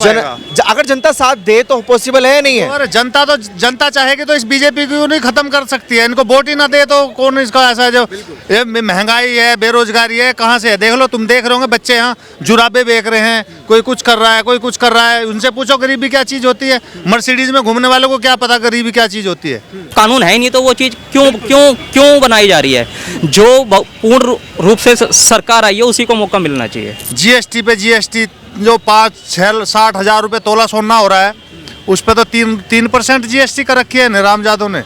अगर जनता साथ दे तो पॉसिबल है या नहीं है? और जनता चाहेगी तो इस बीजेपी को नहीं खत्म कर सकती है। इनको वोट ही ना दे तो कौन इसका ऐसा जो ये महंगाई है, बेरोजगारी है, कहाँ से है? देख लो, तुम देख रहे होंगे बच्चे यहाँ जुराबे बेच रहे हैं, कोई कुछ कर रहा है, कोई कुछ कर रहा है। उनसे पूछो गरीबी क्या चीज होती है। मर्सिडीज में घूमने वालों को क्या पता गरीबी क्या चीज होती है। कानून है ही नहीं तो वो चीज क्यों बनाई जा रही है? जो पूर्ण रूप से सरकार आई है उसी को मौका मिलना चाहिए। जीएसटी पे जीएसटी जो 5-6-60 हजार रुपये तोला सोना हो रहा है, उस पर तो 3% जीएसटी कर रखी है निराम जादव ने।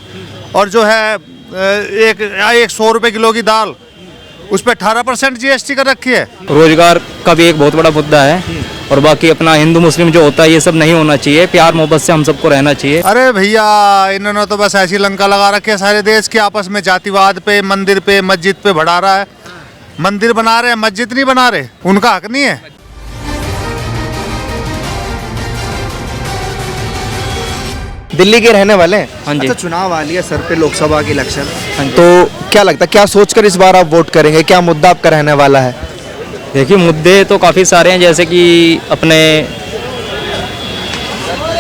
और जो है एक 100 रुपये किलो की दाल, उस पर 18% जीएसटी कर रखी है। रोजगार का भी एक बहुत बड़ा मुद्दा है और बाकी अपना हिंदू मुस्लिम जो होता है ये सब नहीं होना चाहिए। प्यार मोहब्बत से हम सबको रहना चाहिए। अरे भैया, इन्होंने तो बस ऐसी लंका लगा रखी है सारे देश के आपस में, जातिवाद पे, मंदिर पे, मस्जिद पे बढ़ा रहा है। मंदिर बना रहे हैं, मस्जिद नहीं बना रहे, उनका हक नहीं है। दिल्ली के रहने वाले हैं? हाँ जी। अच्छा, चुनाव आ लिया सर पे, लोकसभा की इलेक्शन, हाँ जी। तो क्या लगता है, क्या सोचकर इस बार आप वोट करेंगे? क्या मुद्दा आपका रहने वाला है? देखिए, मुद्दे तो काफ़ी सारे हैं, जैसे कि अपने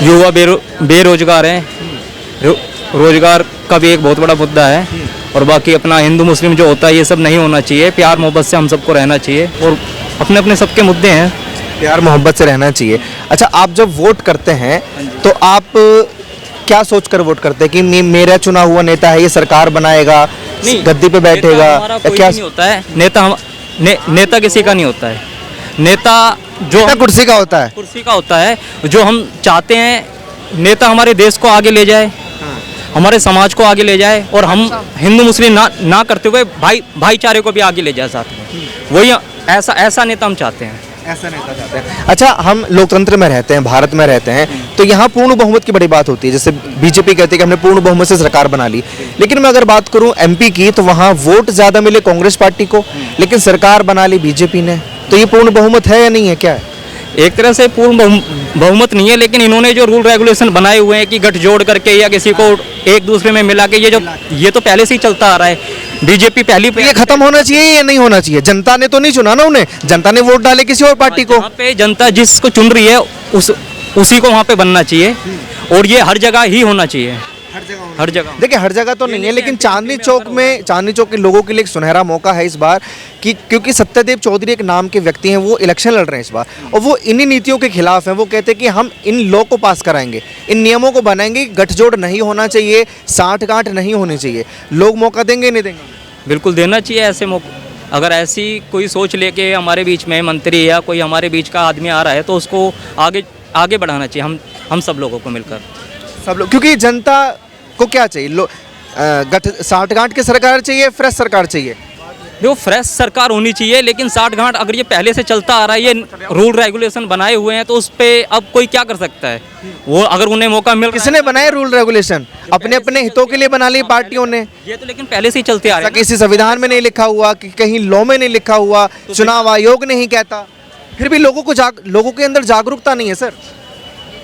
युवा बेरोजगार हैं, रोजगार का भी एक बहुत बड़ा मुद्दा है। और बाकी अपना हिंदू मुस्लिम जो होता है ये सब नहीं होना चाहिए। प्यार मोहब्बत से हम सबको रहना चाहिए और अपने अपने सबके मुद्दे हैं। प्यार मोहब्बत से रहना चाहिए। अच्छा, आप जब वोट करते हैं तो आप क्या सोचकर वोट करते हैं कि मेरा चुना हुआ नेता है, ये सरकार बनाएगा, गद्दी पे बैठेगा, क्या नहीं होता है? नेता किसी का नहीं होता है। नेता जो कुर्सी का होता है, कुर्सी का होता है। जो हम चाहते हैं नेता हमारे देश को आगे ले जाए, हमारे समाज को आगे ले जाए और हम हिंदू मुस्लिम ना करते हुए भाईचारे को भी आगे ले जाए साथ में। वही ऐसा नेता हम चाहते हैं। ऐसा नेता चाहते हैं। अच्छा, हम लोकतंत्र में रहते हैं, भारत में रहते हैं, तो यहाँ पूर्ण बहुमत की बड़ी बात होती है। जैसे बीजेपी कहती है कि हमने पूर्ण बहुमत से सरकार बना ली, लेकिन मैं अगर बात करूँ एमपी की, तो वहाँ वोट ज्यादा मिले कांग्रेस पार्टी को, लेकिन सरकार बना ली बीजेपी ने। तो ये पूर्ण बहुमत है या नहीं है, क्या है? एक तरह से पूर्ण बहुमत नहीं है, लेकिन इन्होंने जो रूल रेगुलेशन बनाए हुए हैं कि गठजोड़ करके या किसी को एक दूसरे में मिला के, ये तो पहले से ही चलता आ रहा है। बीजेपी पहली पे ये खत्म होना चाहिए या नहीं होना चाहिए? जनता ने तो नहीं चुना ना उन्हें, जनता ने वोट डाले किसी और पार्टी को। वहाँ पे जनता जिसको चुन रही है उसी को वहाँ पे बनना चाहिए और ये हर जगह ही होना चाहिए। हर जगह देखिए, हर जगह तो नहीं है, लेकिन चांदनी चौक के लोगों के लिए एक सुनहरा मौका है इस बार, कि क्योंकि सत्यदेव चौधरी एक नाम के व्यक्ति हैं, वो इलेक्शन लड़ रहे हैं इस बार, और वो इन्हीं नीतियों के खिलाफ हैं। वो कहते हैं कि हम इन लॉ को पास कराएंगे, इन नियमों को बनाएंगे, गठजोड़ नहीं होना चाहिए, साठगांठ नहीं होनी चाहिए। लोग मौका देंगे नहीं देंगे? बिल्कुल देना चाहिए ऐसे मौका। अगर ऐसी कोई सोच लेके हमारे बीच में मंत्री या कोई हमारे बीच का आदमी आ रहा है तो उसको आगे बढ़ाना चाहिए, हम सब लोगों को मिलकर। सब लोग, क्योंकि जनता को क्या चाहिए? साठगांठ की सरकार चाहिए, फ्रेश सरकार चाहिए? देखो, फ्रेश सरकार होनी चाहिए, लेकिन साठगांठ अगर ये पहले से चलता आ रहा है, ये रूल रेगुलेशन बनाए हुए हैं, तो उस पर अब कोई क्या कर सकता है? वो अगर उन्हें मौका मिल, किसने बनाए रूल रेगुलेशन? अपने अपने हितों के लिए बना ली पार्टियों ने। ये तो लेकिन पहले से ही चलते आ रहे हैं। किसी संविधान में नहीं लिखा हुआ, कि कहीं लॉ में नहीं लिखा हुआ, चुनाव आयोग नहीं कहता, फिर भी लोगों के अंदर जागरूकता नहीं है सर।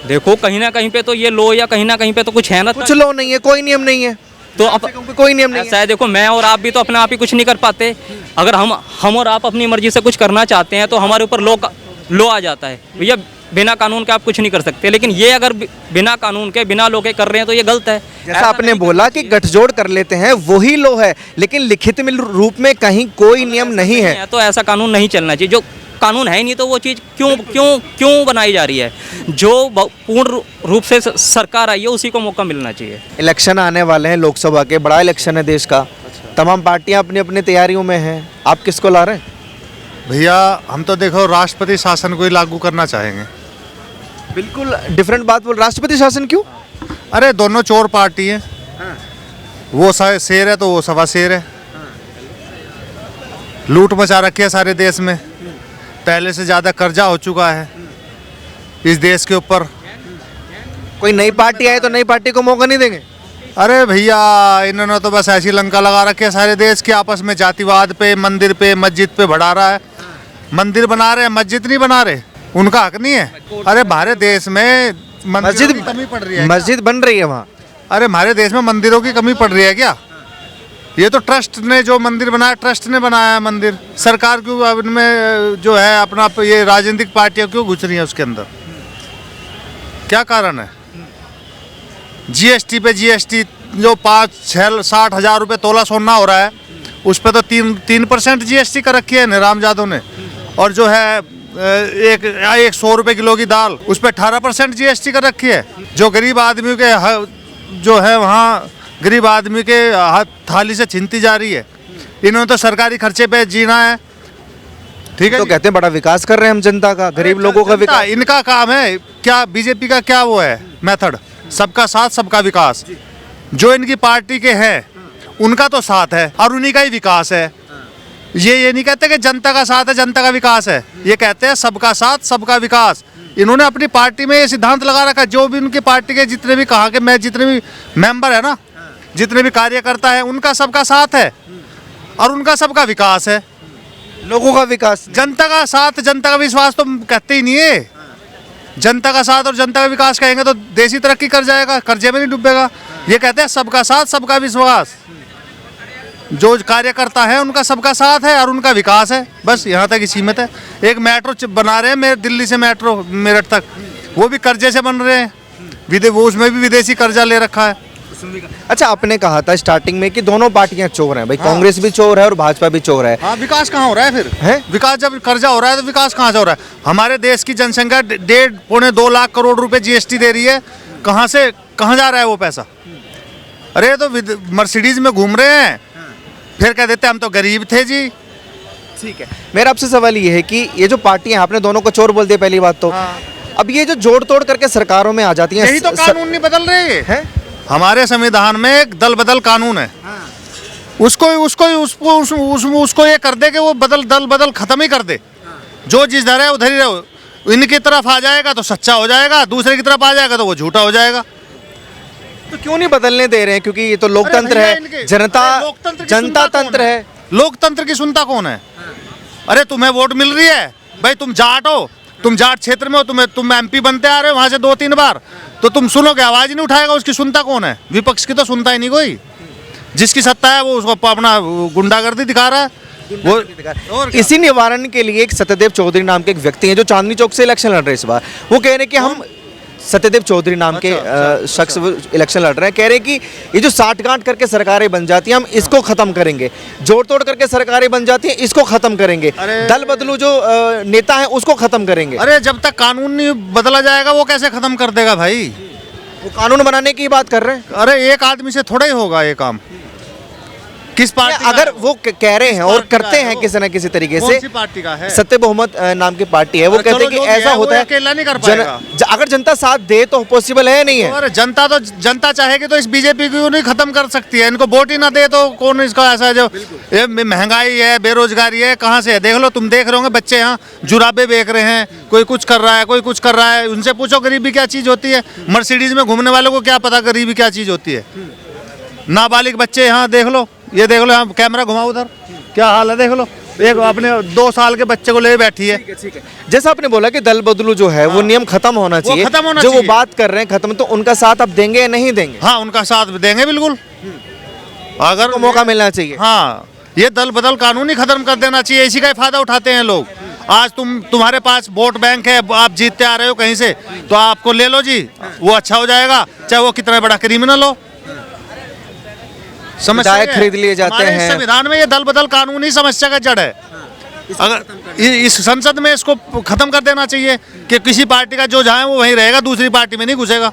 देखो, कहीं ना कहीं पे तो ये लो या कहीं ना कहीं पे तो कुछ है ना, कुछ लॉ नहीं है, कोई नियम नहीं है, तो अब कोई नियम नहीं है। देखो, मैं और आप भी तो अपने आप ही कुछ नहीं कर पाते। अगर हम और आप अपनी मर्जी से कुछ करना चाहते हैं तो हमारे ऊपर लो आ जाता है। भैया, बिना कानून के आप कुछ नहीं कर सकते, लेकिन ये अगर बिना कानून के, बिना लो के कर रहे हैं तो ये गलत है। जैसा आपने बोला कि गठजोड़ कर लेते हैं, वही लो है, लेकिन लिखित में रूप में कहीं कोई नियम नहीं है, तो ऐसा कानून नहीं चलना चाहिए। जो कानून है ही नहीं तो वो चीज़ क्यों बनाई जा रही है? जो पूर्ण रूप से सरकार आई है उसी को मौका मिलना चाहिए। इलेक्शन आने वाले हैं, लोकसभा के, बड़ा इलेक्शन है देश का। तमाम पार्टियां अपनी अपनी तैयारियों में हैं, आप किसको ला रहे हैं? भैया, हम तो देखो राष्ट्रपति शासन को ही लागू करना चाहेंगे। बिल्कुल डिफरेंट बात बोल। राष्ट्रपति शासन क्यों? अरे दोनों चोर पार्टी है। वो शेर है तो वो सवा शेर है। लूट मचा रखी है सारे देश में, पहले से ज़्यादा कर्जा हो चुका है इस देश के ऊपर। कोई नई पार्टी आए तो नई पार्टी को मौका नहीं देंगे? अरे भैया, इन्होंने तो बस ऐसी लंका लगा रखी है सारे देश के आपस में, जातिवाद पे, मंदिर पे, मस्जिद पे बढ़ा रहा है। मंदिर बना रहे हैं, मस्जिद नहीं बना रहे, उनका हक नहीं है। अरे हमारे देश में मस्जिद की कमी पड़ रही है? मस्जिद बन रही है वहाँ। अरे हमारे देश में मंदिरों की कमी पड़ रही है क्या? ये तो ट्रस्ट ने जो मंदिर बनाया, ट्रस्ट ने बनाया है मंदिर। सरकार क्यों इनमें जो है अपना ये राजनीतिक पार्टियां क्यों घुस रही हैं उसके अंदर? क्या कारण है? जीएसटी पे जीएसटी, जो 5-6-60 हज़ार रुपये तोला सोना हो रहा है, उस पर तो 3% जीएसटी कर रखी है निराम यादव ने। और जो है एक 100 रुपये किलो की दाल, उस पर 18% जीएसटी कर रखी है। जो गरीब आदमी के जो है वहाँ गरीब आदमी के थाली से छीनती जा रही है। इन्होंने तो सरकारी खर्चे पे जीना है, ठीक है। तो कहते हैं बड़ा विकास कर रहे हैं हम जनता का, गरीब लोगों का विकास। इनका काम है क्या? बीजेपी का क्या वो है मेथड? सबका साथ सबका विकास। जो इनकी पार्टी के हैं उनका तो साथ है और उन्हीं का ही विकास है। ये नहीं कहते कि जनता का साथ है जनता का विकास है, ये कहते हैं सबका साथ सबका विकास। इन्होंने अपनी पार्टी में ये सिद्धांत लगा रखा है। जो भी उनकी पार्टी के जितने भी कहा कि मैं जितने भी मेंबर है ना, जितने भी कार्यकर्ता है, उनका सबका साथ है और उनका सबका विकास है। लोगों का विकास, जनता का साथ जनता का विश्वास तो कहते ही नहीं है। जनता का साथ और जनता का विकास कहेंगे तो देश ही तरक्की कर जाएगा, कर्जे में नहीं डूबेगा। ये कहते हैं सबका साथ सबका विश्वास। जो कार्यकर्ता है उनका सबका साथ है और उनका विकास है, बस यहाँ तक ही सीमित है। एक मेट्रो बना रहे हैं मेरे दिल्ली से मेट्रो मेरठ तक, वो भी कर्जे से बन रहे हैं, वो उसमें भी विदेशी कर्जा ले रखा है। अच्छा, आपने कहा था स्टार्टिंग में कि दोनों पार्टियां चोर हैं भाई। कांग्रेस भी चोर है और भाजपा भी चोर है। हाँ, विकास कहाँ हो रहा है फिर? है विकास जब कर्जा हो रहा है तो विकास कहाँ से हो रहा है? हमारे देश की जनसंख्या 1.5-2 लाख करोड़ रुपए जीएसटी दे रही है। कहाँ से कहाँ जा रहा है वो पैसा? अरे तो मर्सिडीज में घूम रहे हैं, फिर कह देते हम तो गरीब थे जी। ठीक है, मेरा आपसे सवाल ये है कि ये जो पार्टियां, आपने दोनों को चोर बोल दिया पहली बात तो। अब ये जो जोड़ तोड़ करके सरकारों में आ जाती हैं, यही तो कानून नहीं बदल रहे हैं। हमारे संविधान में एक दल बदल कानून है। उसको ये कर दे कि वो दल बदल खत्म ही कर दे। जो जिस धर है उधर ही रहो। इनकी तरफ आ जाएगा तो सच्चा हो जाएगा, दूसरे की तरफ आ जाएगा तो वो झूठा हो जाएगा। तो क्यों नहीं बदलने दे रहे हैं? क्योंकि ये तो लोकतंत्र है, जनता तंत्र है। लोकतंत्र की सुनता कौन है? अरे तुम्हें वोट मिल रही है भाई, तुम जाट हो, तुम जाट क्षेत्र में हो, तुम एमपी बनते आ रहे हो वहां से 2-3 बार, तो तुम सुनोगे, आवाज ही नहीं उठाएगा। उसकी सुनता कौन है? विपक्ष की तो सुनता ही नहीं कोई। जिसकी सत्ता है वो उसको अपना गुंडागर्दी दिखा रहा है। वो इसी निवारण के लिए एक सत्यदेव चौधरी नाम के एक व्यक्ति हैं जो चांदनी चौक से इलेक्शन लड़ रहे हैं इस बार। वो कह रहे हैं कि हम, सत्यदेव चौधरी नाम के शख्स इलेक्शन लड़ रहे हैं, कह रहे हैं कि ये जो साठगांठ करके सरकारें बन जाती हैं हम इसको खत्म करेंगे, जोड़ तोड़ करके सरकारें बन जाती हैं इसको खत्म करेंगे, दल बदलू जो नेता है उसको खत्म करेंगे। अरे जब तक कानून नहीं बदला जाएगा वो कैसे खत्म कर देगा भाई? वो कानून बनाने की बात कर रहे हैं। अरे एक आदमी से थोड़ा ही होगा ये काम। किस पार्टी? अगर वो कह रहे हैं और करते हैं किसी न किसी तरीके से, सी पार्टी का है? सत्य बहुमत नाम की पार्टी है। वो कहते हैं कि ऐसा होता है, अकेला नहीं कर पाएगा। अगर जनता साथ दे तो पॉसिबल है नहीं है। और जनता चाहेगी तो इस बीजेपी को नहीं खत्म कर सकती है। इनको वोट ही ना दे तो कौन इसका ऐसा, जो ये महंगाई है, बेरोजगारी है, कहाँ से है? देख लो, तुम देख रहे होंगे बच्चे यहाँ जुराबे बेच रहे हैं, कोई कुछ कर रहा है, कोई कुछ कर रहा है। उनसे पूछो गरीबी क्या चीज होती है? मर्सिडीज में घूमने वालों को क्या पता गरीबी क्या चीज होती है? नाबालिग बच्चे यहाँ देख लो, ये देख लो, यहाँ कैमरा घुमाओ उधर, क्या हाल है देख लो। एक अपने 2 साल के बच्चे को ले बैठी है। ठीक है। जैसा आपने बोला कि दल बदलू जो है वो नियम खत्म होना चाहिए, जो वो बात कर रहे हैं खत्म, तो उनका साथ आप देंगे या नहीं देंगे? हाँ, उनका साथ देंगे बिल्कुल, अगर तो मौका मिलना चाहिए। हाँ, ये दल बदल कानून ही खत्म कर देना चाहिए। इसी का फायदा उठाते हैं लोग। आज तुम्हारे पास वोट बैंक है, आप जीतते आ रहे हो कहीं से, तो आपको ले लो जी, वो अच्छा हो जाएगा, चाहे वो कितना बड़ा क्रिमिनल हो। समस्या खरीद लिए जाते हैं। संविधान में ये दल बदल कानून ही समस्या का जड़ है। अगर इस संसद में इसको खत्म कर देना चाहिए कि किसी पार्टी का जो जाए वो वहीं रहेगा, दूसरी पार्टी में नहीं घुसेगा।